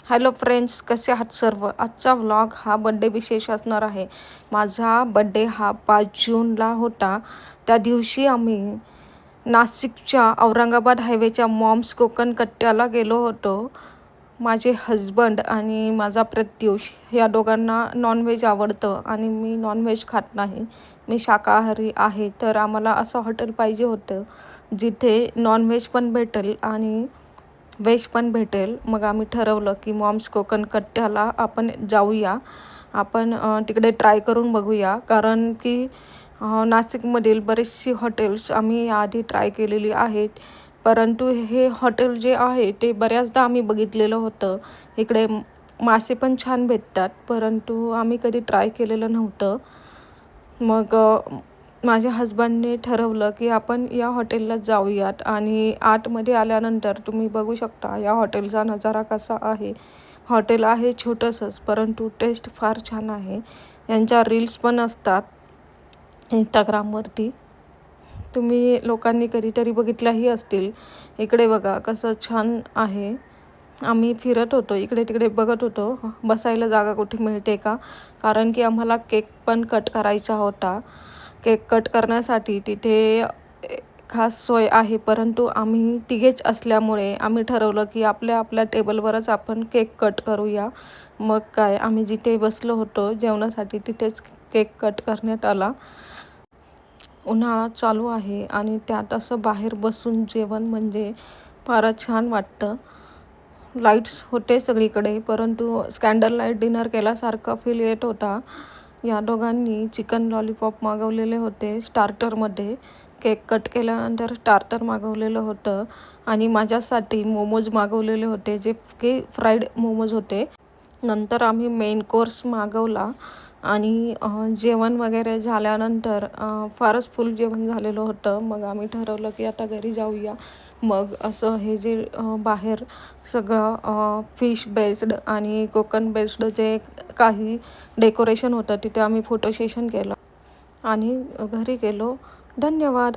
Hello friends, कसे आहात सर्व. आजचा व्लॉग हा बड्डे विशेष असणार आहे. माझा बड्डे हा 5 जूनला होता. त्या दिवशी आम्ही नाशिकच्या औरंगाबाद हायवेच्या मॉम्स कोकण कट्ट्याला गेलो होतो. माझे हजबंड आणि माझा प्रत्युष या दोघांना नॉनव्हेज आवडतं आणि मी नॉनव्हेज खात नाही, मी शाकाहारी आहे. तर आम्हाला असं हॉटेल पाहिजे होतं जिथे नॉनव्हेज पण भेटेल आणि व्हेज पण भेटेल. मग आम्ही ठरवलं की मॉम्स कोकण कट्ट्याला आपण जाऊया. आपण तिकडे ट्राय करून बघूया, कारण की नाशिकमधील बरेचशी हॉटेल्स आम्ही याआधी ट्राय केलेली आहेत. परंतु हे हॉटेल जे आहे ते बऱ्याचदा आम्ही बघितलेलं होतं. इकडे मासे पण छान भेटतात, परंतु आम्ही कधी ट्राय केलेलं नव्हतं. मग माझ्या हजबंडने ठरवलं की आपण या हॉटेलला जाऊयात. आणि आतमध्ये आल्यानंतर तुम्ही बघू शकता या हॉटेलचा नजारा कसा आहे. हॉटेल आहे छोटंसंच, परंतु टेस्ट फार छान आहे. यांच्या रील्स पण असतात इंस्टाग्रामवरती, तुम्ही लोकांनी कधीतरी बघितल्याही असतील. इकडे बघा कसं छान आहे. आम्ही फिरत होतो, इकडे तिकडे बघत होतो बसायला जागा कुठे मिळते का, कारण की आम्हाला केक पण कट करायचा होता. केक कट करण्यासाठी तिथे खास सोय आहे, परंतु आम्ही तिघेच असल्यामुळे आम्ही ठरवलं की आपल्या आपल्या टेबलवरच आपण केक कट करूया. मग काय, आम्ही जिथे बसलो होतो जेवणासाठी तिथेच केक कट करण्यात आला. उन्हाळा चालू आहे आणि त्यात असं बाहेर बसून जेवण म्हणजे फारच छान वाटतं. लाईट्स होते सगळीकडे, परंतु स्कॅन्डल लाईट डिनर केल्यासारखा फील येत होता. या दोघांनी चिकन लॉलीपॉप मागवलेले होते स्टार्टरमध्ये. केक कट केल्यानंतर स्टार्टर मागवलेलं होतं आणि माझ्यासाठी मोमोज मागवलेले होते, जे की फ्राईड मोमोज होते. नंतर आम्ही मेन कोर्स मागवला आणि जेवण वगैरे झाल्यानंतर फारच फुल जेवण झालेलं होतं. मग आम्ही ठरवलं की आता घरी जाऊया. मग असं हे जे बाहेर सगळं फिश बेस्ड आणि कोकण बेस्ड जे काही डेकोरेशन होतं तिथे आम्ही फोटो सेशन केलं आणि घरी गेलो. धन्यवाद.